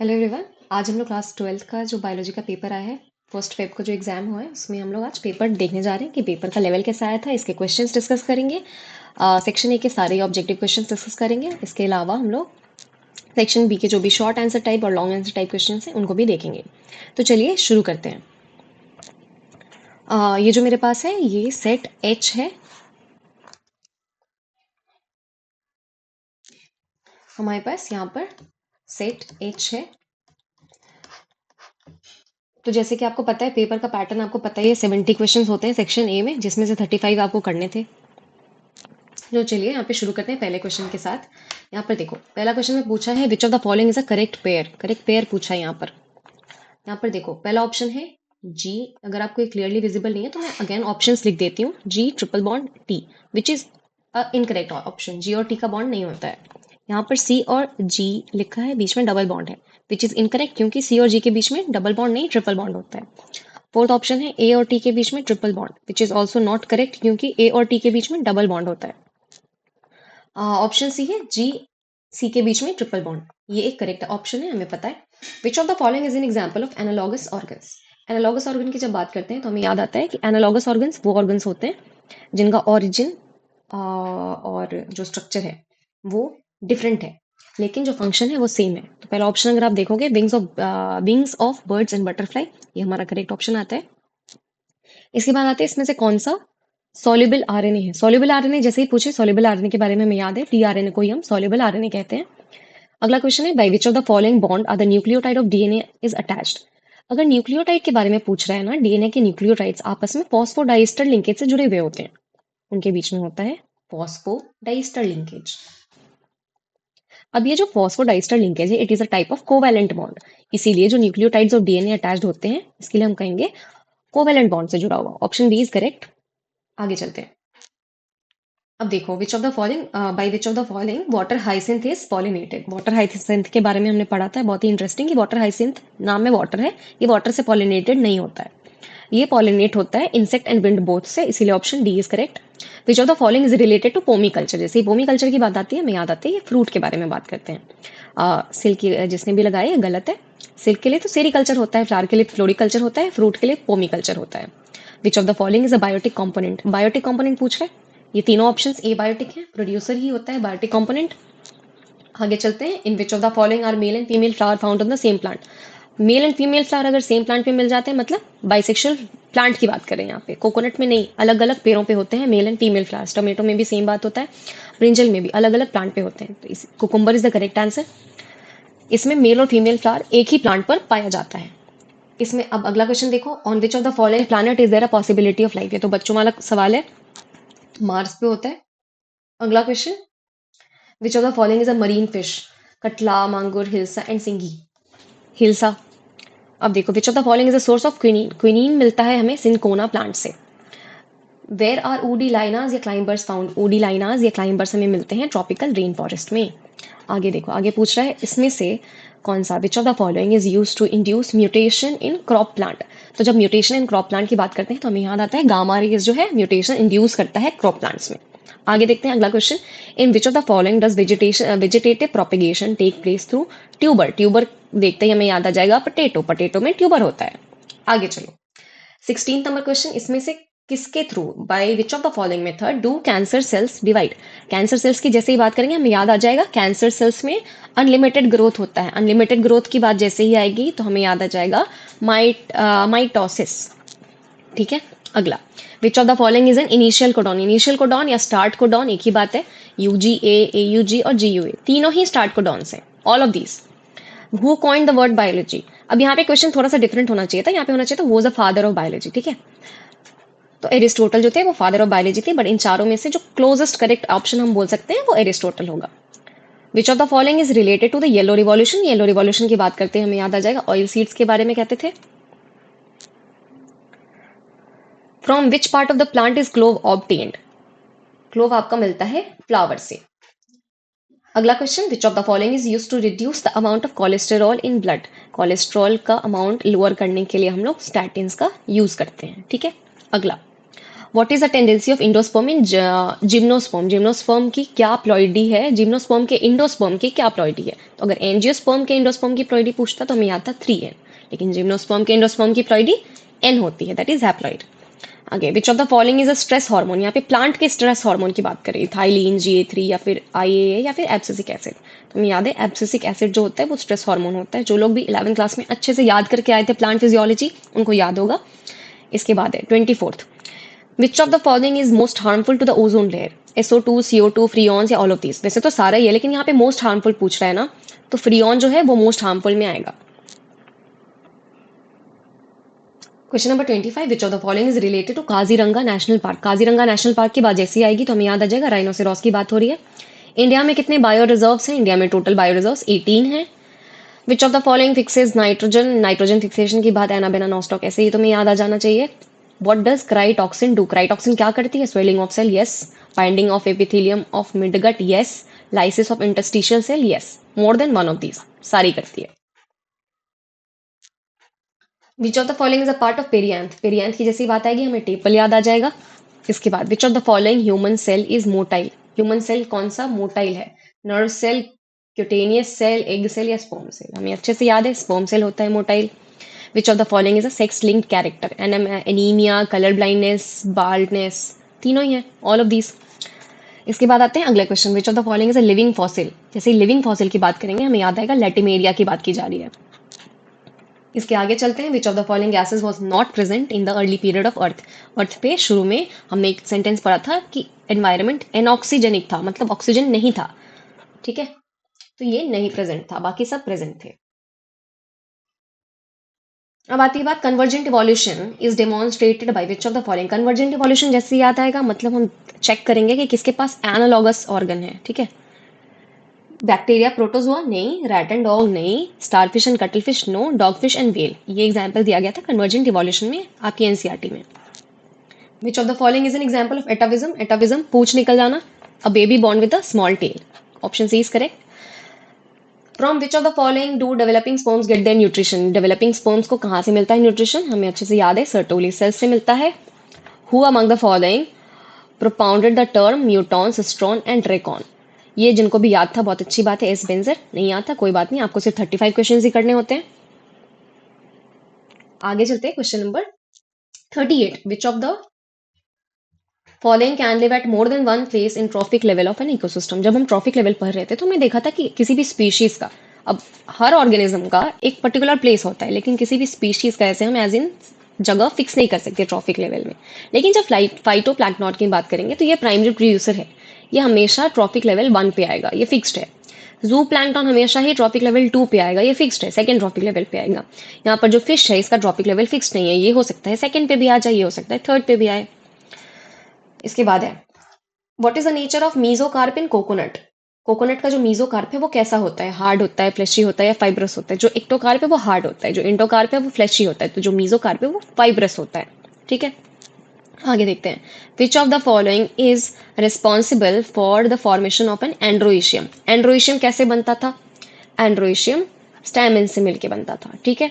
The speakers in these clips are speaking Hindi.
Hello everyone. आज हम लोग क्लास 12th का जो बायोलॉजी का पेपर आया है, फर्स्ट फेब का जो एग्जाम हुआ है, उसमें हम लोग आज पेपर देखने जा रहे हैं कि पेपर का लेवल कैसा आया था। इसके क्वेश्चंस डिस्कस करेंगे। सेक्शन ए के सारे ऑब्जेक्टिव क्वेश्चंस डिस्कस करेंगे। इसके अलावा हम लोग सेक्शन बी के जो भी शॉर्ट आंसर टाइप और लॉन्ग आंसर टाइप क्वेश्चन हैं उनको भी देखेंगे। तो चलिए शुरू करते हैं। ये जो मेरे पास है ये सेट एच है। हमारे पास यहाँ पर सेट एच है। तो जैसे कि आपको पता है पेपर का पैटर्न आपको पता ही है, 70 क्वेश्चंस होते हैं सेक्शन ए में, जिसमें से 35 आपको करने थे। तो चलिए यहाँ पे शुरू करते हैं पहले क्वेश्चन के साथ। यहाँ पर देखो, पहला क्वेश्चन में पूछा है which of the following is a correct pair. Correct pair पूछा है यहाँ पर। यहाँ पर देखो, पहला ऑप्शन है जी। अगर आपको ये क्लियरली विजिबल नहीं है तो मैं अगेन ऑप्शंस लिख देती हूँ। G triple bond T, which is incorrect option. G और टी का बॉन्ड नहीं होता है। यहाँ पर सी और जी लिखा है, बीच में डबल बॉन्ड है, विच इज इनकरेक्ट, क्योंकि सी और जी के बीच में डबल बॉन्ड नहीं ट्रिपल बॉन्ड होता है। फोर्थ ऑप्शन है ए और टी के बीच में triple bond, which is also not correct, क्योंकि ए और टी के बीच में डबल बॉन्ड होता है। ऑप्शन सी है जी सी के बीच में ट्रिपल बॉन्ड, ये एक करेक्ट ऑप्शन है, हमें पता है। Which of the following is an example of analogous organs. Analogous organ की जब बात करते हैं तो हमें याद आता है कि एनालॉगस ऑर्गन्स वो ऑर्गन्स होते हैं जिनका ओरिजिन और जो स्ट्रक्चर है वो डिफरेंट है, लेकिन जो फंक्शन है वो सेम है। तो पहला ऑप्शन अगर आप देखोगे, wings of birds and butterfly, ये हमारा करेक्ट ऑप्शन आता है। इसके बाद आते हैं इसमें से कौन सा सॉल्युबल आरएनए है। सॉल्युबल आरएनए जैसे ही पूछे, सॉल्युबल आरएनए के बारे में हमें याद है, टीआरएनए को ही हम सॉल्युबल आरएनए कहते हैं। अगला क्वेश्चन है by which of the following bond are the nucleotide of DNA is attached. अगर न्यूक्लियोटाइड के बारे में पूछ रहा है ना, डीएनए के न्यूक्लियोटाइड्स आपस में फॉस्फोडाइस्टर लिंकेज से जुड़े हुए होते हैं। उनके बीच में होता है फॉस्फोडाइस्टर लिंकेज। अब ये जो फॉस्फोडाइस्टर लिंकेज है, it is a type of covalent bond. इसीलिए जो न्यूक्लियोटाइड्स और डीएनए अटैच्ड होते हैं, इसके लिए हम कहेंगे कोवैलेंट बॉन्ड से जुड़ा हुआ। Option B is correct. आगे चलते हैं। अब देखो, which of the following by which of the following water hyacinth is pollinated. Water hyacinth के बारे में हमने पढ़ा था, बहुत ही इंटरेस्टिंग, कि वाटर हाइसिंथ नाम में वाटर है, ये वाटर से पॉलिनेटेड नहीं होता है, ये पॉलिनेट होता है इंसेक्ट एंड विंड बोथ से, इसीलिए option D is correct. Which of the following is related to pomiculture. जैसे ही पोमी कल्चर की बात आती है, हमें याद आती है ये फ्रूट के बारे में बात करते हैं। सिल्क जिसने भी लगाया है गलत है। सिल्क के लिए तो सेरीकल्चर होता है, फ्लावर के लिए फ्लोरिकल्चर होता है, फ्रूट के लिए पोमी कल्चर होता है। Which of the following is a biotic component. Biotic component पूछ रहे हैं। ये तीनों ऑप्शंस ए बायोटिक है, प्रोड्यूसर ही होता है बायोटिक कंपोनेंट। आगे चलते हैं। In which of the following are male and female flower found on the same plant. Male and female flower अगर सेम प्लांट पे मिल जाते हैं, मतलब बाइसेक्सुअल प्लांट की बात करें यहाँ पे, कोकोनट में नहीं, अलग अलग पेड़ों पे होते हैं mail and female flowers. Tomato में भी सेम बात होता है, ब्रिंजल में भी अलग अलग प्लांट पे होते हैं। तो इस cucumber is the correct answer. इसमें मेल और फीमेल फ्लावर एक ही प्लांट पर पाया जाता है। इसमें अब अगला क्वेश्चन देखो, on which of the following planet is there a possibility of life. ये तो बच्चों वाला सवाल है, मार्स पे होता है। अगला question, which of the following is a marine fish. Catla, magur, hilsa and singhi. Hilsa. अब देखो, which of the following is a source of quinine. Quinine मिलता है हमें सिंकोना प्लांट से। वेयर आर ऊडी लाइनाज या क्लाइंबर्स फाउंड। ऊडी लाइनाज या क्लाइंबर्स हमें मिलते हैं ट्रॉपिकल रेन फॉरेस्ट में। आगे देखो, आगे पूछ रहा है इसमें से कौन सा, which of the following is use to induce mutation in crop plant. तो जब म्यूटेशन इन क्रॉप प्लांट की बात करते हैं तो हमें याद आता है गामा रेज जो है म्यूटेशन इंड्यूस करता है क्रॉप प्लांट्स में। आगे देखते हैं अगला question, in which of the following does vegetative propagation take place through tuber. Tuber देखते ही हमें याद आ जाएगा पटेटो, पटेटो में ट्यूबर होता है। आगे चलो, 16 नंबर क्वेश्चन, इसमें से किसके through, bye which of the following method do cancer cells divide. Cancer cells की जैसे ही बात करेंगे हमें याद आ जाएगा कैंसर सेल्स में अनलिमिटेड ग्रोथ होता है। अनलिमिटेड ग्रोथ की बात जैसे ही आएगी तो हमें याद आ जाएगा माइटोसिस। ठीक है। अगला, which of the following is an initial codon. Initial codon या स्टार्ट कोडॉन एक ही बात है। यूजीए, एयूजी और जीयूए तीनों ही स्टार्ट कोडॉन्स हैं, all of these. Who coined the word biology. अब यहाँ पे क्वेश्चन थोड़ा सा डिफरेंट होना चाहिए था, यहाँ पे होना चाहिए था वो द फादर ऑफ बायोलॉजी। ठीक है। तो एरिस्टोटल जो थे वो फादर ऑफ बायोलॉजी थे, बट इन चारों में से जो क्लोजेस्ट करेक्ट ऑप्शन हम बोल सकते हैं वो एरिस्टोटल होगा। Which of the following is related to the yellow revolution. Yellow revolution की बात करते हैं हमें याद आ जाएगा ऑयल सीड्स के बारे में कहते थे। From which part of the plant is clove obtained. Clove आपका मिलता है फ्लावर से। अगला question, which of the following is use to reduce the amount of cholesterol in blood. Cholesterol का अमाउंट लोअर करने के लिए हम लोग स्टैटिन्स का यूज करते हैं। ठीक है। अगला, what is the tendency of endosperm in gymnosperm? Gymnosperm की क्या प्लॉइडी है, जिम्नोस्पर्म के इंडोस्पर्म की क्या प्लॉइडी है? तो अगर एंजियोस्पर्म के इंडोस्पर्म की प्लॉइडी पूछता तो हमें याद था 3n, लेकिन जिम्नोस्पर्म के इंडोस्पर्म की प्लॉइडी n होती है, दैट इज हैप्लॉइड। आगे, which of the following is a stress hormone? यहाँ पे प्लांट के स्ट्रेस हार्मोन की बात करें, थाइलीन, GA3 या फिर IAA या फिर एब्सिसिक एसिड। तो हमें याद है एब्सिसिक एसिड जो होता है वो स्ट्रेस हार्मोन होता है। जो लोग भी 11th क्लास में अच्छे से याद करके आए थे प्लांट फिजियोलॉजी, उनको याद होगा। इसके बाद है 24th, which of the following is most harmful to the ozone layer? SO2, CO2, freons या ऑल ऑफ दीज? वैसे तो सारा ही है, लेकिन यहाँ पे मोस्ट हार्मफुल पूछ रहा है ना, तो फ्रियॉन जो है वो मोस्ट हार्मफुल में आएगा। Question number 25, which of the following is related to Kaziranga national park? Kaziranga national park की बात जैसी आएगी तो हमें याद आ जाएगा राइनोसेरॉस की बात हो रही है। इंडिया में कितने बायो रिजर्व्स हैं? इंडिया में टोटल बायो रिजर्व्स 18 हैं। Which of the following fixes nitrogen? Nitrogen fixation की बात एनाबेना नॉस्टॉक ऐसे ही तुम्हें याद आ जाना चाहिए। What does cry toxin do? Cry toxin क्या करती है? Swelling of cell, yes. Binding of epithelium of midgut, yes. Lysis of interstitial cell, yes. More than one of these, सारी करती है। Which of the following is a part of perianth? Perianth की जैसी बात आएगी हमें टेपल याद आ जाएगा। इसके बाद which of the following human cell is motile? Human cell कौन सा मोटाइल है? Nerve cell, cutaneous cell, egg cell या स्पर्म सेल? हमें अच्छे से याद है स्पर्म सेल होता है motile. Which of the following is a sex linked character? Anaemia, colour blindness, baldness, तीनों ही है, ऑल ऑफ दीज। इसके बाद आते हैं अगले question, which of the following is a living fossil? जैसे लिविंग फॉसिल की बात करेंगे हमें याद आएगा लेटिमेरिया की बात की जा रही है। इसके आगे चलते हैं, which of the following gases was not present in the early period of earth? Earth पे शुरू में हमने एक सेंटेंस पढ़ा था कि एनवायरनमेंट एनऑक्सीजेनिक था, मतलब ऑक्सीजन नहीं था, ठीक है, तो ये नहीं प्रेजेंट था, बाकी सब प्रेजेंट थे। अब आती है बात convergent evolution is demonstrated bye which of the following? Convergent evolution जैसे याद आएगा मतलब हम चेक करेंगे कि किसके पास एनालॉगस ऑर्गन है, ठीक है। बैक्टीरिया, प्रोटोजोआ नहीं, रैट एंड डॉग नहीं, starfish and cuttlefish no, dogfish and whale. ये एग्जांपल दिया गया था कन्वर्जेंट इवोल्यूशन में आपकी एनसीईआरटी में। Which of the following is an example of atavism? Atavism पूंछ निकल जाना, a baby born with a small tail. Option C is correct. From which of the following do developing sperms get their nutrition? Developing sperms को कहाँ से मिलता है न्यूट्रिशन? हमें अच्छे से याद है सर्टोली सेल्स से मिलता है। Who among the following propounded the term muton, cistron and recon? ये जिनको भी याद था बहुत अच्छी बात है, एस बेंजर। नहीं याद था कोई बात नहीं, आपको सिर्फ 35 क्वेश्चन ही करने होते हैं। आगे चलते हैं, question number 38, which of the following can live at more than one face in trophic level of an ecosystem? जब हम ट्रॉफिक लेवल पढ़ रहे थे तो हमने देखा था कि किसी भी स्पीशीज का, अब हर ऑर्गेनिज्म का एक पर्टिकुलर प्लेस होता है, लेकिन किसी भी स्पीशीज का ऐसे हम एज इन जगह फिक्स नहीं कर सकते ट्रॉफिक लेवल में। लेकिन जब फाइटो प्लैंक्टन की बात करेंगे तो ये प्राइमरी प्रोड्यूसर है, ये हमेशा ट्रॉफिक लेवल 1 पे आएगा, ये फिक्स्ड है। जू प्लैंक्टन हमेशा ही ट्रॉपिक लेवल 2 पे आएगा, ये फिक्स्ड है, सेकंड ट्रॉपिक लेवल पे आएगा। यहाँ पर जो फिश है इसका ट्रॉपिक लेवल फिक्स्ड नहीं है, ये हो सकता है सेकंड पे भी आ जाए, ये हो सकता है थर्ड पे भी आए। इसके बाद है, what is the nature of mesocarp in coconut? Coconut का जो मीजोकार्प है वो कैसा होता है? हार्ड होता है, फ्लेशी होता है या फाइब्रस होता है? जो एक्टोकार्प है वो हार्ड होता है, जो इंडोकार्प है वो फ्लेशी होता है, तो जो मीजोकार्प है वो फाइब्रस होता है, ठीक है। आगे देखते हैं, which of the following is responsible for the formation of an androecium? Androecium कैसे बनता था? एंड्रोइशियम स्टैमिन से मिलके बनता था, ठीक है।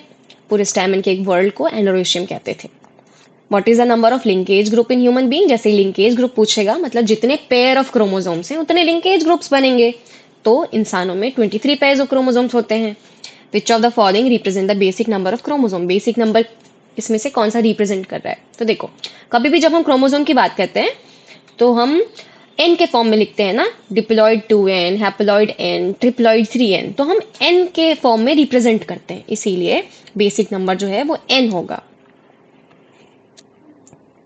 पूरे स्टैमिन के एक वर्ल्ड को एंड्रोइशियम कहते थे। What is the number of linkage group in human being? जैसे लिंकेज ग्रुप पूछेगा मतलब जितने पेयर ऑफ क्रोमोसोम्स हैं उतने लिंकेज ग्रुप्स बनेंगे, तो इंसानों में 23 पेयर ऑफ क्रोमोसोम्स होते हैं। Which of the following represent the basic number of chromosome? Basic number इसमें से कौन सा रिप्रेजेंट कर रहा है? तो देखो, कभी भी जब हम क्रोमोसोम की बात करते हैं तो हम एन के फॉर्म में लिखते हैं ना, diploid 2n, haploid n, triploid 3n, तो हम एन के फॉर्म में रिप्रेजेंट करते हैं, इसीलिए बेसिक नंबर जो है वो n होगा।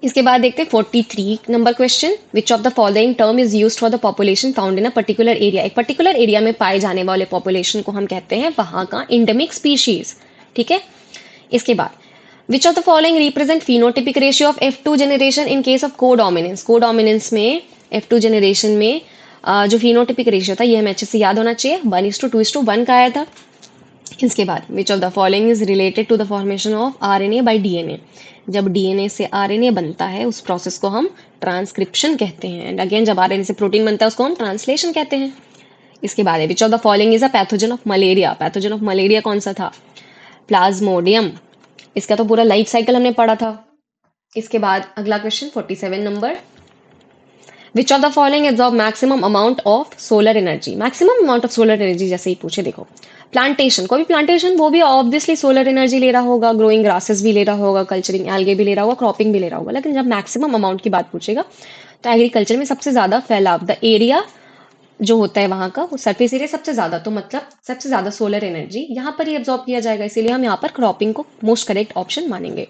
इसके बाद देखते हैं 43 number question, which of the following term is used for the population found in a particular area? एक पर्टिकुलर एरिया में पाए जाने वाले पॉपुलेशन को हम कहते हैं वहां का इंडेमिक स्पीशीज, ठीक है। इसके बाद, which of the following represent phenotypic ratio of F2 generation in case of codominance? Codominance में F2 जनरेशन में जो फिनोटिपिक रेशियो था ये हमें अच्छे से याद होना चाहिए, 1:2:1 का आया था। इसके बाद, which of the following is related to the formation of RNA by DNA? जब DNA से RNA बनता है उस प्रोसेस को हम ट्रांसक्रिप्शन कहते हैं, एंड अगेन जब RNA से प्रोटीन बनता है उसको हम ट्रांसलेशन कहते हैं। इसके बाद है, which of the following is a pathogen of malaria? Pathogen of malaria कौन सा था? प्लाज्मोडियम। इसका तो पूरा लाइफ साइकिल हमने पढ़ा था, इसके बाद अगला question 47 number, which of the following absorb maximum amount of solar energy, maximum amount of solar energy जैसे ही पूछे। देखो प्लांटेशन, कोई भी प्लांटेशन वो भी ऑब्वियसली सोलर एनर्जी ले रहा होगा, ग्रोइंग ग्रासेस भी ले रहा होगा, कल्चरिंग एल्गे भी ले रहा होगा, क्रॉपिंग भी ले रहा होगा, लेकिन जब मैक्सिमम अमाउंट की बात पूछेगा तो एग्रीकल्चर में सबसे ज्यादा फैलाव, द एरिया जो होता है वहां का, वो सरफेस एरिया सबसे ज्यादा, तो मतलब सबसे ज्यादा सोलर एनर्जी यहाँ पर ही एब्जॉर्ब किया जाएगा, इसीलिए हम यहाँ पर क्रॉपिंग को मोस्ट करेक्ट ऑप्शन मानेंगे।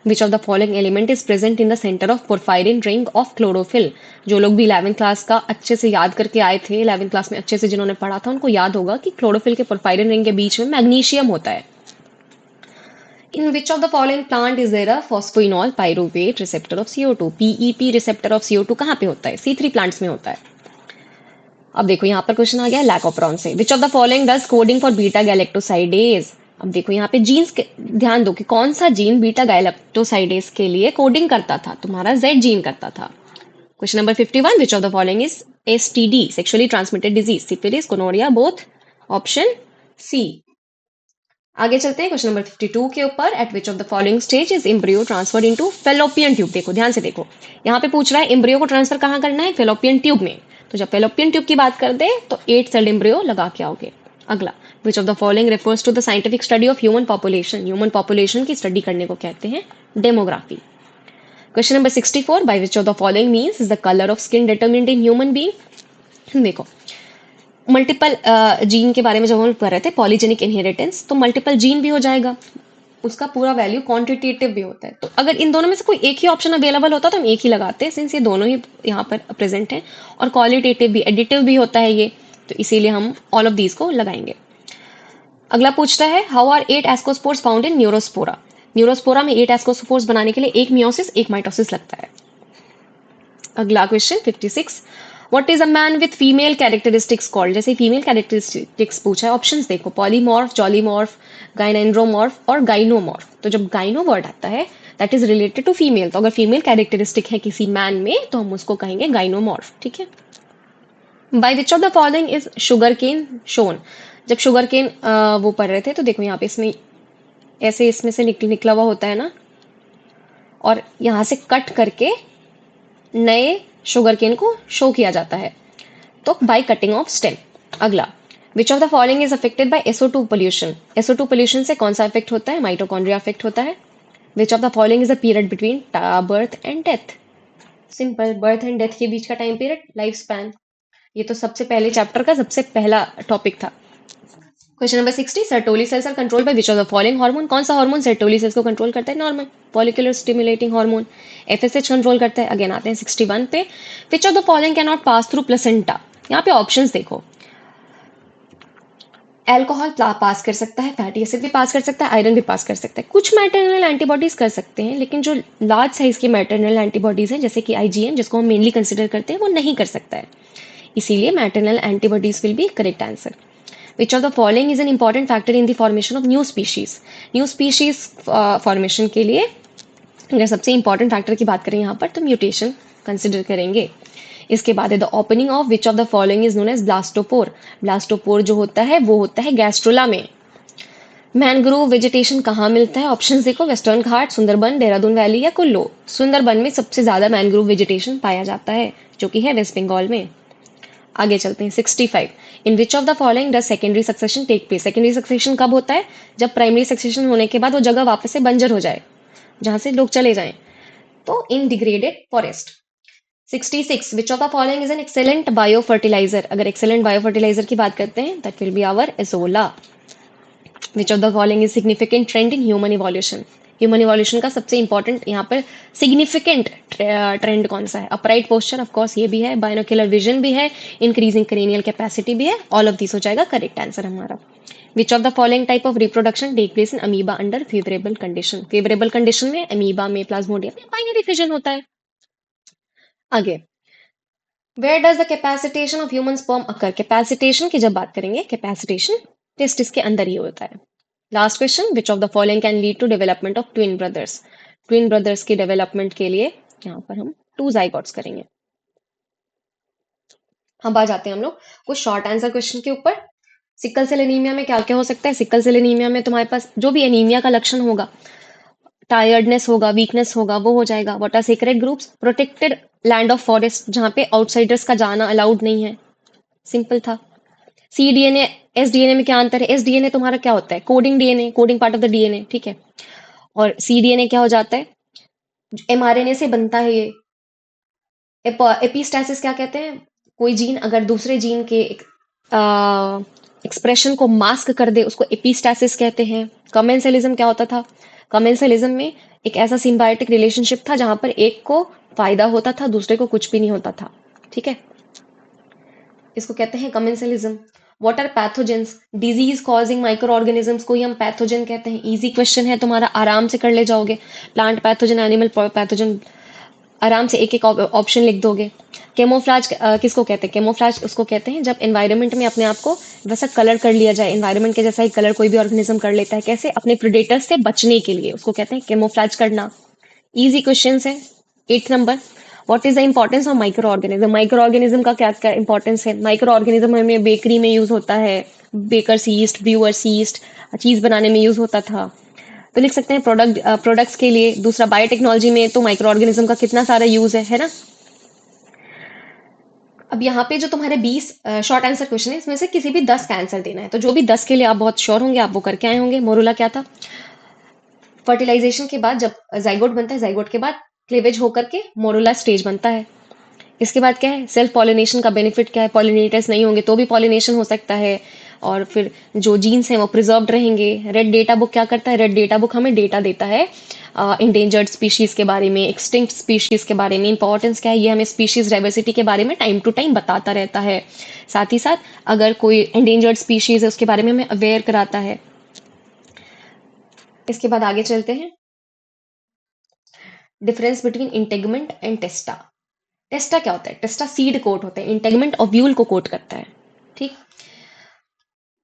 विच of the following element is present in the centre of porphyrin ring of chlorophyll. जो लोग भी 11th क्लास का अच्छे से याद करके आए थे, 11th क्लास में अच्छे से जिन्होंने पढ़ा था, उनको याद होगा कि क्लोरोफिल के पोरफायरिन रिंग के बीच में मैग्नीशियम होता है। In which of the following plant is there a phosphoenol pyruvate receptor of CO2, PEP receptor of CO2 कहाँ पे होता है? C3 प्लांट्स में होता है। अब देखो यहाँ पर क्वेश्चन आ गया लैकोप्रॉन से, विच of the following does coding for beta galactosidase. अब देखो यहाँ पे जीन्स के ध्यान दो कि कौन सा जीन बीटा गैलेक्टोसाइडेज के लिए कोडिंग करता था, तुम्हारा Z जीन करता था। Question number 51, which of the following is STD, sexually transmitted disease, syphilis, gonorrhoea, both, option C. आगे चलते हैं क्वेश्चन नंबर 52 के ऊपर, at which of the following stage is embryo transferred into fallopian tube. देखो ध्यान से देखो, यहाँ पे पूछ रहा है एम्ब्रियो को ट्रांसफर कहाँ करना है? फेलोपियन ट्यूब में। तो जब फेलोपियन ट्यूब की बात कर दे तो 8 सेल एम्ब्रियो लगा के आओगे। अगला, which of the following refers to the scientific study of human population, human population की स्टडी करने को कहते हैं demography. Question number 64, by which of the following means is the colour of skin determined in human being. देखो मल्टीपल जीन के बारे में जब हम कर रहे थे, पॉलीजेनिक इनहेरिटेंस, तो मल्टीपल जीन भी हो जाएगा, उसका पूरा वैल्यू क्वांटिटेटिव भी होता है। तो अगर इन दोनों में से कोई एक ही ऑप्शन अवेलेबल होता तो हम एक ही लगाते हैं, सिंस ये दोनों ही यहाँ पर प्रेजेंट हैं, और क्वालिटेटिव भी, एडिटिव भी होता है ये, तो इसीलिए हम ऑल ऑफ दीज को लगाएंगे। अगला पूछता है, how are 8 ascospores found in neurospora. Neurospora में 8 एस्कोस्पोर्स बनाने के लिए एक मियोसिस एक माइटोसिस लगता है। अगला question 56, what is a man with female characteristics called. जैसे फीमेल कैरेक्टरिस्टिक्स पूछा है, ऑप्शंस देखो, पॉलीमॉर्फ, जॉलीमॉर्फ, गाइनेंड्रोमॉर्फ और गाइनोमॉर्फ। तो जब गाइनो वर्ड आता है that is related to female, तो अगर फीमेल कैरेक्टरिस्टिक है किसी मैन में तो हम उसको कहेंगे गाइनोमॉर्फ, ठीक है। By which of the following is sugar cane shown. जब शुगर केन वो पढ़ रहे थे तो देखो यहाँ पे इसमें ऐसे इसमें से निकला हुआ होता है ना, और यहाँ से कट करके नए शुगर केन को शो किया जाता है, तो बाय कटिंग ऑफ स्टेम। अगला, which of the following is affected by SO2 pollution. SO2 pollution से कौन सा अफेक्ट होता है? माइटोकॉन्ड्रिया अफेक्ट होता है। Which of the following is a period between birth and death. Simple, birth and death के बीच का टाइम पीरियड, लाइफ स्पैन। ये तो सबसे पहले चैप्टर का सबसे पहला टॉपिक था। Question number 60, Sertoli cells are control by which of the following hormone. कौन सा हार्मोन सर्टोली सेल्स को कंट्रोल करता है? Normal follicular stimulating hormone, FSH control करता है। अगेन आते हैं 61 पे, which of the following can not pass through placenta. यहाँ पे ऑप्शंस देखो, एल्कोहल पास कर सकता है, फैटी एसिड भी पास कर सकता है, आयरन भी पास कर सकता है, कुछ मैटरनल एंटीबॉडीज कर सकते हैं, लेकिन जो लार्ज साइज की मैटरनल एंटीबॉडीज हैं जैसे कि IgM, जिसको हम मेनली कंसिडर करते हैं, वो नहीं कर सकता है, इसीलिए maternal antibodies will be correct answer. Which of the following is an important factor in the formation of new species. New species formation के लिए अगर सबसे इंपॉर्टेंट फैक्टर की बात करें यहाँ पर तो म्यूटेशन कंसिडर करेंगे। इसके बाद है the opening of which of the following is known as blastopore. Blastopore जो होता है वो होता है गैस्ट्रोला में। मैनग्रोव वेजिटेशन कहाँ मिलता है? ऑप्शंस देखो, वेस्टर्न घाट, सुंदरबन, देहरादून वैली या कुल्लू। सुंदरबन में सबसे ज्यादा मैनग्रोव वेजिटेशन पाया जाता है, जो कि है वेस्ट बंगाल में। आगे चलते हैं 65, in which of the following does secondary succession take place. Secondary succession कब होता है? जब प्राइमरी सक्सेशन होने के बाद वो जगह वापस से बंजर हो जाए, जहां से लोग चले जाएं, तो in degraded forest. 66, which of the following is an excellent biofertilizer. अगर एक्सेलेंट बायो फर्टिलाइजर की बात करते हैं that will be our azolla. Which of the following is significant trend in human evolution. Human evolution का सबसे इंपॉर्टेंट यहाँ पर सिग्निफिकेंट ट्रेंड कौन सा है? अपराइट पोस्चर, ऑफकोर्स ये भी है, बायोनोक्यूलर विजन भी है, इंक्रीजिंग क्रेनियल कैपेसिटी भी है, ऑल ऑफ दिस हो जाएगा करेक्ट आंसर हमारा। Which of the following type of reproduction take place in amoeba under favourable condition. Favourable condition में अमीबा में, प्लाज्मोडियम में बाइनरी फिजन होता है। आगे, where does the capacitation of human sperm occur. Capacitation की जब बात करेंगे, कैपेसिटेशन टेस्टिस के अंदर ही होता है। Last question, which of the following can lead to development of twin brothers. Twin brothers की डेवलपमेंट के लिए यहाँ पर हम 2 जाइगोट्स करेंगे। अब आ जाते हैं हम लोग कुछ शॉर्ट आंसर क्वेश्चन के ऊपर। सिकल सेल एनीमिया में क्या क्या हो सकता है? सिकल सेल एनीमिया में तुम्हारे पास जो भी एनीमिया का लक्षण होगा, टायर्डनेस होगा, वीकनेस होगा, वो हो जाएगा। What are sacred groves? Protected land of forest, जहाँ पे आउटसाइडर्स का जाना अलाउड नहीं है। सिंपल था। सी डीएनए, एस डीएनए में क्या अंतर है? एस डीएनए तुम्हारा क्या होता है? Coding DNA, coding part of the DNA, ठीक है। और सी डीएनए क्या हो जाता है? एमआरएनए से बनता है ये। एपिस्टैसिस क्या कहते हैं? कोई जीन अगर दूसरे जीन के एक्सप्रेशन को मास्क कर दे, उसको एपिस्टैसिस कहते हैं। कमेंसलिज्म क्या होता था? कमेंसलिज्म में एक ऐसा सिम्बायोटिक रिलेशनशिप था जहां पर एक को फायदा होता था, दूसरे को कुछ भी नहीं होता था, ठीक है। इसको कहते हैं commensalism. What are pathogens? Disease causing micro organisms को ही हम पैथोजन कहते हैं। इजी क्वेश्चन है तुम्हारा, आराम से कर ले जाओगे। प्लांट पैथोजन, एनिमल पैथोजन, आराम से एक एक ऑप्शन लिख दोगे। कैमोफ्लाज किसको कहते हैं? कैमोफ्लाज उसको कहते हैं जब एनवायरनमेंट में अपने आप को वैसा कलर कर लिया जाए। एनवायरनमेंट के जैसा ही कलर कोई भी ऑर्गेनिज्म कर लेता है, कैसे? अपने प्रेडेटर्स से बचने के लिए, उसको कहते हैं कैमोफ्लाज करना। इजी क्वेश्चन है। 8th number, what is the importance of micro organism? Micro organism का क्या क्या इंपॉर्टेंस है? माइक्रो ऑर्गेनिज्म हमें बेकरी में यूज होता है, बेकर ईस्ट, ब्रूअर ईस्ट, चीज बनाने में यूज होता था, तो लिख सकते हैं प्रोडक्ट्स के लिए। दूसरा, बायोटेक्नोलॉजी में तो माइक्रो ऑर्गेनिज्म का कितना सारा यूज है ना। अब यहाँ पे जो तुम्हारे 20 शॉर्ट आंसर क्वेश्चन है, इसमें से किसी भी 10 का आंसर देना है। तो जो भी 10 के लिए आप बहुत श्योर होंगे, आप वो करके आए होंगे। मोरूला क्या था? फर्टिलाइजेशन के बाद जब जाइगोट बनता है, जाइगोट के बाद क्लेवेज होकर के मोरूला स्टेज बनता है। इसके बाद क्या है? सेल्फ पॉलिनेशन का बेनिफिट क्या है? पॉलिनेटर्स नहीं होंगे तो भी पॉलिनेशन हो सकता है, और फिर जो जीन्स हैं वो प्रिजर्व्ड रहेंगे। रेड डेटा बुक क्या करता है? रेड डेटा बुक हमें डेटा देता है इंडेंजर्ड स्पीशीज के बारे में, एक्सटिंक्ट स्पीशीज के बारे में। इंपॉर्टेंस क्या है? ये हमें स्पीशीज डाइवर्सिटी के बारे में टाइम टू टाइम बताता रहता है। साथ ही साथ अगर कोई इंडेंजर्ड स्पीशीज है उसके बारे में हमें अवेयर कराता है। इसके बाद आगे चलते हैं। Difference between integument and टेस्टा। टेस्टा क्या होता है? टेस्टा सीड कोट होता है, इंटेगमेंट ओव्यूल को कोट करता है, ठीक।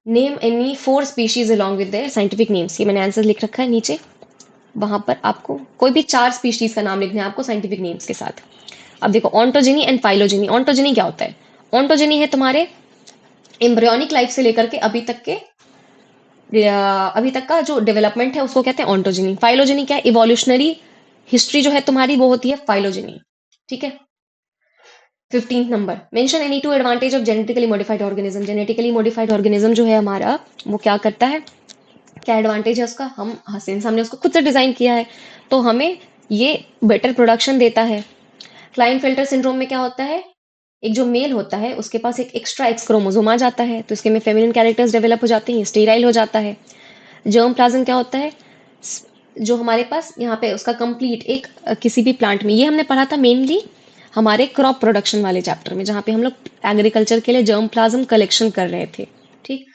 Name any 4 species along with their scientific names. ये मैंने आंसर लिख रखा है नीचे। वहां पर आपको कोई भी 4 स्पीशीज का नाम लिखना है आपको साइंटिफिक नेम्स के साथ। अब देखो, ऑन्टोजेनी एंड फाइलोजेनी। ऑन्टोजेनी क्या होता है? ऑन्टोजेनी है तुम्हारे एम्ब्रियोनिक लाइफ से लेकर के अभी तक का जो डेवलपमेंट है उसको कहते हैं ऑन्टोजेनी। फाइलोजेनी क्या है? इवोल्यूशनरी हिस्ट्री जो है तुम्हारी वो होती है फाइलोजेनी, ठीक है। 15th number, mention any two advantage of genetically modified organism. Genetically modified organism जो है हमारा, वो क्या करता है? क्या एडवांटेज है उसका? हम सिंस हमने उसको खुद से डिजाइन किया है तो हमें ये बेटर प्रोडक्शन देता है। क्लाइनफेल्टर सिंड्रोम में क्या होता है? एक जो मेल होता है उसके पास एक एक्स्ट्रा एक्स क्रोमोसोम आ जाता है, तो इसके में फेमिनिन कैरेक्टर्स डेवलप हो जाते हैं, स्टेराइल हो जाता है। जर्म प्लाज्म क्या होता है? जो हमारे पास यहाँ पे उसका कंप्लीट एक किसी भी प्लांट में, ये हमने पढ़ा था मेनली हमारे क्रॉप प्रोडक्शन वाले चैप्टर में, जहाँ पे हम लोग एग्रीकल्चर के लिए जर्म प्लाज्म कलेक्शन कर रहे थे, ठीक।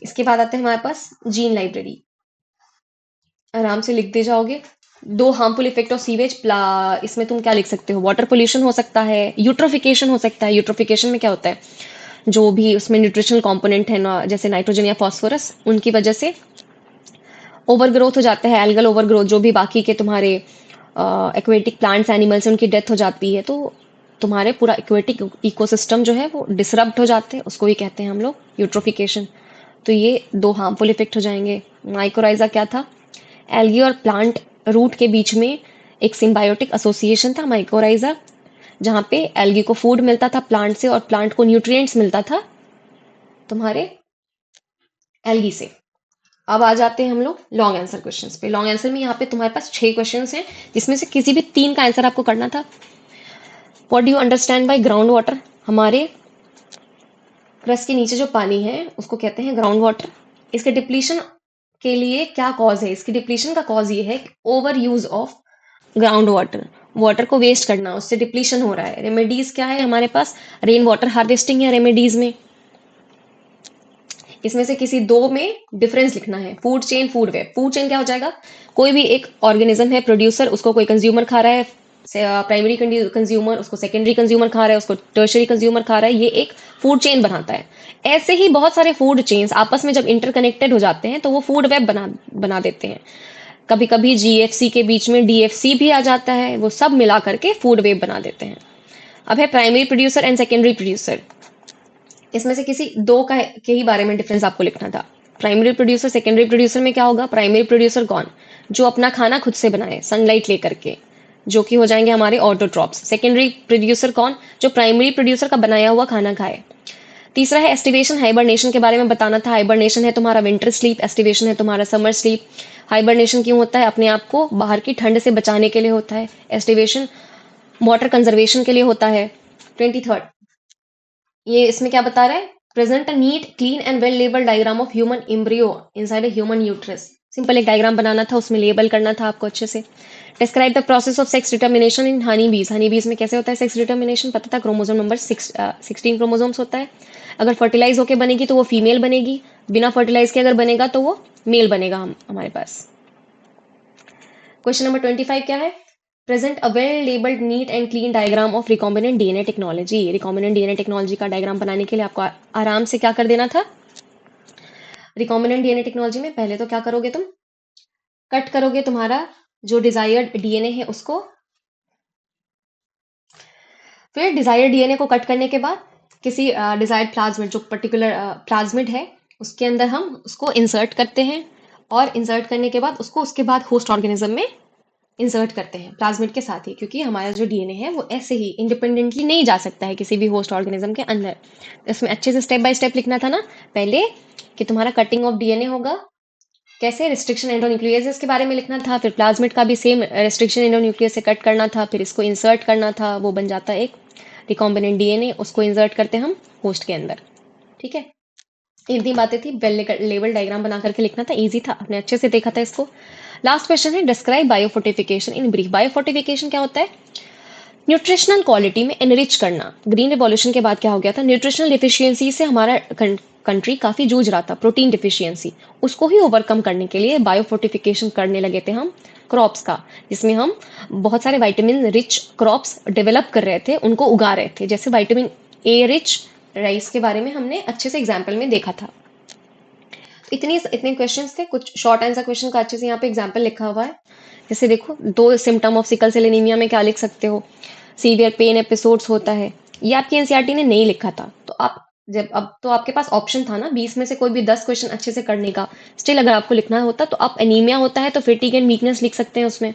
इसके बाद आते हैं हमारे पास जीन लाइब्रेरी। आराम से लिख दे जाओगे। 2 हार्मफुल इफेक्ट ऑफ सीवेज। इसमें तुम क्या लिख सकते हो? वाटर पोल्यूशन हो सकता है, यूट्रोफिकेशन हो सकता है। यूट्रोफिकेशन में क्या होता है? जो भी उसमें न्यूट्रिशनल कंपोनेंट है ना, जैसे नाइट्रोजन या फास्फोरस, उनकी वजह से ओवर ग्रोथ हो जाता है, एल्गल ओवर ग्रोथ। जो भी बाकी के तुम्हारे एक्वेटिक प्लांट्स एनिमल्स हैं उनकी डेथ हो जाती है, तो तुम्हारे पूरा एक्वेटिक इकोसिस्टम जो है वो डिसरप्ट हो जाते हैं, उसको ही कहते हैं हम लोग यूट्रोफिकेशन। तो ये 2 हार्मफुल इफेक्ट हो जाएंगे। माइकोराइजा क्या था? एल्गी और प्लांट रूट के बीच में एक सिम्बायोटिक एसोसिएशन था माइकोराइजा, जहां पे एल्गी को फूड मिलता था प्लांट से और प्लांट को न्यूट्रिएंट्स मिलता था तुम्हारे एल्गी से। अब आ जाते हैं हम लोग लॉन्ग आंसर क्वेश्चंस पे। लॉन्ग आंसर में यहाँ पे तुम्हारे पास 6 क्वेश्चंस हैं, जिसमें से किसी भी 3 का आंसर आपको करना था। What do you understand by ground water? हमारे क्रस्ट के नीचे जो पानी है उसको कहते हैं ग्राउंड वाटर। इसके डिप्लीशन के लिए क्या कॉज है? इसकी डिप्लीशन का कॉज ये है over use of ground water. Water को वेस्ट करना, उससे डिप्लीशन हो रहा है। रेमेडीज क्या है हमारे पास? रेन वाटर हार्वेस्टिंग है रेमेडीज में। इसमें से किसी 2 में डिफरेंस लिखना है। Food chain, food web. Food chain क्या हो जाएगा? कोई भी एक ऑर्गेनिज्म है, प्रोड्यूसर, उसको कोई कंज्यूमर खा रहा है, प्राइमरी कंज्यूमर उसको सेकेंडरी कंज्यूमर खा रहा है, उसको टर्शरी कंज्यूमर खा रहा है, ये एक फूड चेन बनाता है। ऐसे ही बहुत सारे फूड चेन्स आपस में जब इंटरकनेक्टेड हो जाते हैं तो वो फूड वेब बना देते हैं। कभी कभी जीएफसी के बीच में डीएफसी भी आ जाता है, वो सब मिला करके फूड वेब बना देते हैं। अब है primary producer and secondary producer. इसमें से किसी 2 का के ही बारे में डिफरेंस आपको लिखना था। प्राइमरी प्रोड्यूसर, सेकेंडरी प्रोड्यूसर में क्या होगा? प्राइमरी प्रोड्यूसर कौन? जो अपना खाना खुद से बनाए सनलाइट लेकर के, जो कि हो जाएंगे हमारे ऑटोट्रॉप्स। सेकेंडरी प्रोड्यूसर कौन? जो प्राइमरी प्रोड्यूसर का बनाया हुआ खाना खाए। तीसरा है एस्टिवेशन, हाइबरनेशन के बारे में बताना था। हाइबरनेशन है तुम्हारा विंटर स्लीप, एस्टिवेशन है तुम्हारा समर स्लीप। हाइबरनेशन क्यों होता है? अपने आप को बाहर की ठंड से बचाने के लिए होता है। एस्टिवेशन वाटर कंजर्वेशन के लिए होता है। 23rd, ये इसमें क्या बता रहा है? Present a neat clean and well label diagram of human embryo inside a human uterus. Simple एक डायग्राम बनाना था, उसमें लेबल करना था आपको अच्छे से। Describe the process of sex determination in honey bees. Honey बीज में कैसे होता है सेक्स डिटर्मिनेशन? पता था, क्रोमोसोम नंबर 16 क्रोमोसोम्स होता है। अगर फर्टिलाइज होके बनेगी तो वो फीमेल बनेगी, बिना फर्टिलाइज के अगर बनेगा तो वो मेल बनेगा। हम हमारे पास क्वेश्चन नंबर 25 क्या है? Present a well labelled neat and clean diagram of recombinant DNA technology. Recombinant DNA technology का डायग्राम बनाने के लिए आपको आराम से क्या कर देना था? रिकॉम्बिनेंट डीएनए टेक्नोलॉजी में पहले तो क्या करोगे तुम? कट करोगे तुम्हारा जो डिजायर्ड डीएनए है उसको। फिर डिजायर्ड डीएनए को कट करने के बाद किसी डिजायर्ड प्लाज्मिड, जो पर्टिकुलर प्लाज्मिड है, उसके अंदर हम उसको इंसर्ट करते हैं। और इंसर्ट करने के बाद उसको उसके बाद होस्ट ऑर्गेनिज्म में इंसर्ट करते हैं प्लाज्मिड के साथ ही, क्योंकि हमारा जो डीएनए है वो ऐसे ही इंडिपेंडेंटली नहीं जा सकता है किसी भी होस्ट ऑर्गेनिज्म के अंदर। इसमें अच्छे से स्टेप बाय स्टेप लिखना था ना पहले, कि तुम्हारा कटिंग ऑफ डीएनए होगा कैसे, रिस्ट्रिक्शन एंडोन्यूक्लियस के बारे में लिखना था। फिर प्लाज्मिड का भी सेम रिस्ट्रिक्शन एंडोन्यूक्लियस से कट करना था, फिर इसको इंसर्ट करना था, वो बन जाता है एक रिकॉम्बिनेंट डीएनए। उसको इंसर्ट करते हैं हम होस्ट के अंदर। ठीक है, इतनी बातें थी। वेल लेवल डायग्राम बना करके लिखना था, इजी था, आपने अच्छे से देखा था इसको। लास्ट क्वेश्चन है describe biofortification in brief. Biofortification क्या होता है? न्यूट्रिशनल क्वालिटी में एनरिच करना। ग्रीन रिवॉल्यूशन के बाद क्या हो गया था? न्यूट्रिशनल डिफिशियंसी से हमारा कंट्री काफी जूझ रहा था, प्रोटीन डिफिशियंसी। उसको ही ओवरकम करने के लिए बायोफोर्टिफिकेशन करने लगे थे हम क्रॉप्स का, जिसमें हम बहुत सारे विटामिन रिच क्रॉप्स डेवलप कर रहे थे, उनको उगा रहे थे। जैसे विटामिन ए रिच राइस के बारे में हमने अच्छे से एग्जाम्पल में देखा था। इतनी इतने क्वेश्चंस थे, कुछ शॉर्ट आंसर क्वेश्चन का अच्छे से यहाँ पे एग्जाम्पल लिखा हुआ है। जैसे देखो, दो symptom of sickle cell anaemia में क्या लिख सकते हो? सीवियर पेन एपिसोड्स होता है। ये आपकी एनसीईआरटी ने नहीं लिखा था, तो आप जब अब तो आपके पास ऑप्शन था ना 20 में से कोई भी 10 क्वेश्चन अच्छे से करने का। स्टिल अगर आपको लिखना होता तो आप एनीमिया होता है तो फेटिग एंड वीकनेस लिख सकते हैं उसमें।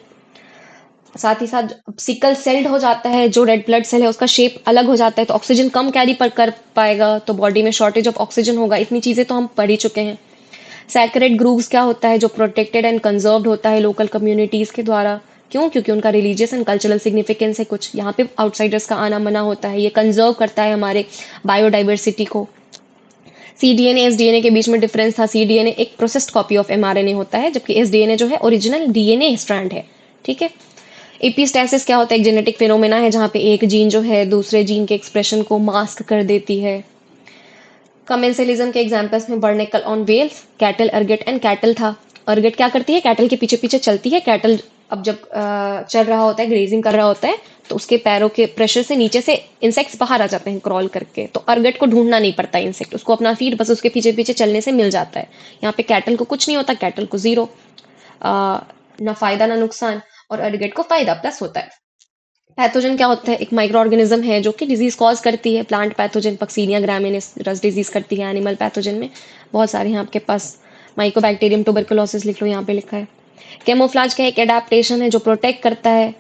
साथ ही साथ सिकल सेल्ड हो जाता है, जो रेड ब्लड सेल है उसका शेप अलग हो जाता है, तो ऑक्सीजन कम कैरी पर कर पाएगा, तो बॉडी में शॉर्टेज ऑफ ऑक्सीजन होगा। इतनी चीजें तो हम पढ़ ही चुके हैं। सैक्रेड ग्रूव्स क्या होता है? जो प्रोटेक्टेड एंड कंजर्व्ड होता है लोकल कम्युनिटीज के द्वारा। क्यों? क्योंकि उनका रिलीजियस एंड कल्चरल सिग्निफिकेंस है कुछ, यहाँ पे आउटसाइडर्स का आना मना होता है। ये कंजर्व करता है हमारे बायोडाइवर्सिटी को। सीडीएनए एसडीएनए के बीच में डिफरेंस था। सीडीएनए एक प्रोसेस्ड कॉपी ऑफ एमआरएनए होता है, जबकि एसडीएनए जो है ओरिजिनल डीएनए स्ट्रैंड है। ठीक है। एपिस्टैसिस क्या होता है? एक जेनेटिक फिनोमेना है जहाँ पे एक जीन जो है दूसरे जीन के एक्सप्रेशन को मास्क कर देती है। कमेंसलिज्म के एग्जांपल्स में बर्नेकल ऑन वेल्स, कैटल, अर्गेट एंड कैटल था। अर्गेट क्या करती है? कैटल के पीछे पीछे चलती है। कैटल अब जब चल रहा होता है, ग्रेजिंग कर रहा होता है, तो उसके पैरों के प्रेशर से नीचे से इंसेक्ट्स बाहर आ जाते हैं क्रॉल करके, तो अर्गेट को ढूंढना नहीं पड़ता इंसेक्ट, उसको अपना फीड बस उसके पीछे पीछे चलने से मिल जाता है। यहाँ पे कैटल को कुछ नहीं होता, कैटल को जीरो, ना फायदा ना नुकसान, और अर्गेट को फायदा प्लस होता है। पैथोजन क्या होता है? एक माइक्रो ऑर्गेनिज्म है जो कि डिजीज कॉज करती है। प्लांट पैथोजन पक्सीनिया ग्रामिनिस रस डिजीज करती है। एनिमल पैथोजन में बहुत सारे हैं आपके पास। माइकोबैक्टीरियम ट्यूबरकुलोसिस लिख लो, यहाँ पे लिखा है। कैमोफ्लाज का एक एडाप्टेशन है जो प्रोटेक्ट करता है,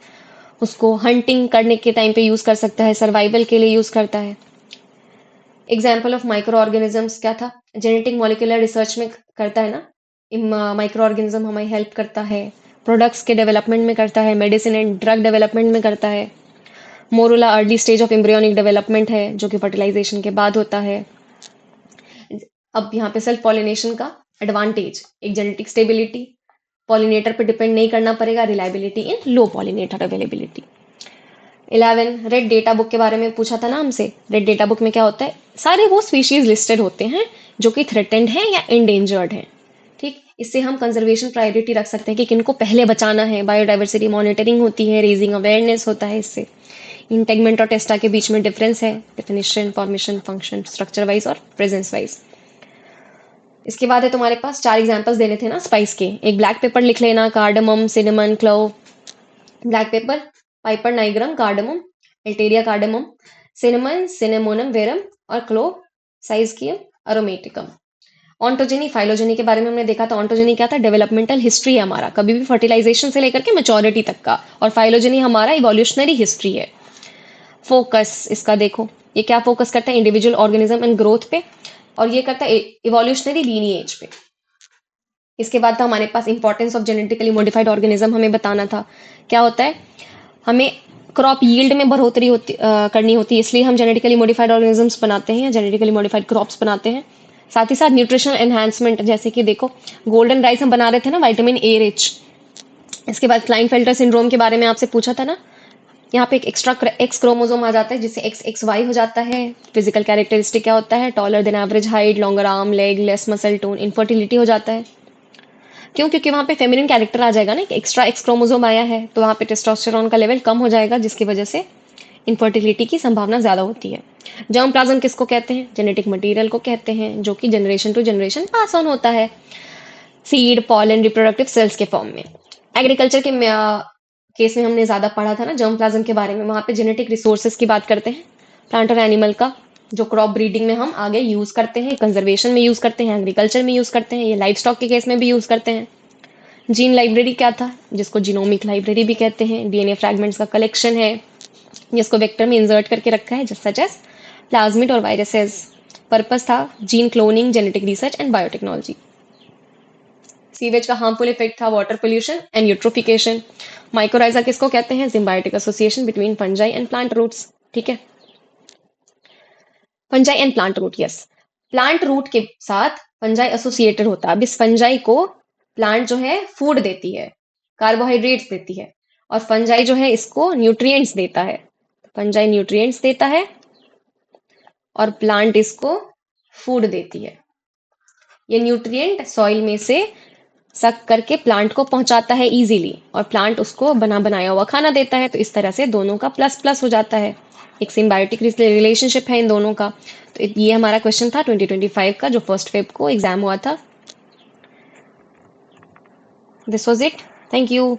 उसको हंटिंग करने के टाइम पे यूज कर सकता है, सर्वाइवल के लिए यूज करता है। एग्जाम्पल ऑफ माइक्रो ऑर्गेनिजम्स क्या था? जेनेटिक मॉलिक्यूलर रिसर्च में करता है ना माइक्रो ऑर्गेनिज्म, हमारी हेल्प करता है। प्रोडक्ट्स के डेवलपमेंट में करता है, मेडिसिन एंड ड्रग डेवलपमेंट में करता है। Morula early stage of embryonic development है, जो कि फर्टिलाइजेशन के बाद होता है। अब यहाँ पे सेल्फ पॉलिनेशन का एडवांटेज, एक जेनेटिक स्टेबिलिटी, पॉलिनेटर पे डिपेंड नहीं करना पड़ेगा, reliability in low pollinator availability. 11 red data book के बारे में पूछा था ना हमसे। रेड डेटा बुक में क्या होता है? सारे वो स्पीशीज लिस्टेड होते हैं जो कि थ्रेटेंड है या इंडेंजर्ड है। ठीक, इससे हम कंजर्वेशन प्रायोरिटी रख सकते हैं कि किनको पहले बचाना है। बायोडाइवर्सिटी मॉनिटरिंग होती है, रेजिंग अवेयरनेस होता है इससे। इंटेगमेंट और टेस्टा के बीच में डिफरेंस है, definition, formation, function, structure wise और प्रेजेंस वाइज। इसके बाद है तुम्हारे पास 4 एग्जांपल्स देने थे ना स्पाइस के। एक ब्लैक पेपर लिख लेना, cardamom, cinnamon, clove. Black pepper piper nigrum, cardamom elettaria cardamomum, cinnamon cinnamomum verum, और clove syzygium aromaticum. Ontogeny phylogeny के बारे में हमने देखा था। ऑन्टोजेनी क्या था? डेवलपमेंटल हिस्ट्री है हमारा, कभी भी फर्टिलाइजेशन से लेकर के मेच्योरिटी तक का। और फाइलोजेनी हमारा इवोल्यूशनरी हिस्ट्री है। फोकस इसका देखो, ये क्या फोकस करता है? इंडिविजुअल ऑर्गेनिज्म एंड ग्रोथ पे, और ये करता है इवोल्यूशनरी लीनिएज पे। इसके बाद था हमारे पास importance of genetically modified organism, हमें बताना था क्या होता है। हमें क्रॉप यील्ड में बढ़ोतरी करनी होती है, इसलिए हम जेनेटिकली मॉडिफाइड ऑर्गेनिजम्स बनाते हैं, जेनेटिकली मॉडिफाइड क्रॉप्स बनाते हैं। साथ ही साथ न्यूट्रिशनल एनहांसमेंट, जैसे कि देखो गोल्डन राइस हम बना रहे थे ना, विटामिन ए रिच। इसके बाद क्लाइनफेल्टर सिंड्रोम के बारे में आपसे पूछा था ना, यहाँ पे एक एक्स्ट्रा एक्स क्रोमोसोम आ जाता है, जिससे एक्स एक्स वाई हो जाता है। फिजिकल कैरेक्टरिस्टिक क्या होता है? Taller than average height, longer arm, leg, less muscle tone, infertility हो जाता है। क्यों? क्योंकि वहां पे फेमिनिन कैरेक्टर आ जाएगा ना, एक्स्ट्रा एक्स क्रोमोसोम आया है, तो वहां पे टेस्टोस्टेरोन का लेवल कम हो जाएगा, जिसकी वजह से इनफर्टिलिटी की संभावना ज्यादा होती है। जर्म प्लाज्म किसको कहते हैं? जेनेटिक मटेरियल को कहते हैं, जो कि generation to generation pass on होता है सीड, पॉलन, रिप्रोडक्टिव सेल्स के फॉर्म में। एग्रीकल्चर के केस में हमने ज्यादा पढ़ा था ना जर्म प्लाज्म के बारे में, वहां पे जेनेटिक रिसोर्सेज की बात करते हैं, प्लांट और एनिमल का, जो क्रॉप ब्रीडिंग में हम आगे यूज करते हैं, कंजर्वेशन में यूज करते हैं, एग्रीकल्चर में यूज करते हैं, ये लाइफ स्टॉक के केस में भी यूज करते हैं। जीन लाइब्रेरी क्या था? जिसको जीनोमिक लाइब्रेरी भी कहते हैं, डीएनए फ्रैगमेंट्स का कलेक्शन है, जिसको वेक्टर में इंसर्ट करके रखा है, सच एज प्लाज्मिड और वायरसेस। पर्पस था gene cloning, genetic research and biotechnology. Sewage का हार्मफुल इफेक्ट था water pollution and eutrophication. Mycorrhiza किसको कहते हैं? Symbiotic association between fungi and plant roots. ठीक है, fungi and plant root, yes. Plant root के साथ फंजाई एसोसिएटेड होता है। अब इस फंजाई को प्लांट जो है फूड देती है, कार्बोहाइड्रेट्स देती है, और फंजाई जो है इसको न्यूट्रिएंट्स देता है। फंजाई न्यूट्रिएंट्स देता है और प्लांट इसको फूड देती है। ये न्यूट्रिएंट सॉइल में से सक करके प्लांट को पहुंचाता है इजीली, और प्लांट उसको बना बनाया हुआ खाना देता है। तो इस तरह से दोनों का प्लस प्लस हो जाता है, एक सिम्बायोटिक रिलेशनशिप है इन दोनों का। तो ये हमारा क्वेश्चन था 2025 का, जो 1 फेब को एग्जाम हुआ था। This was it. Thank you.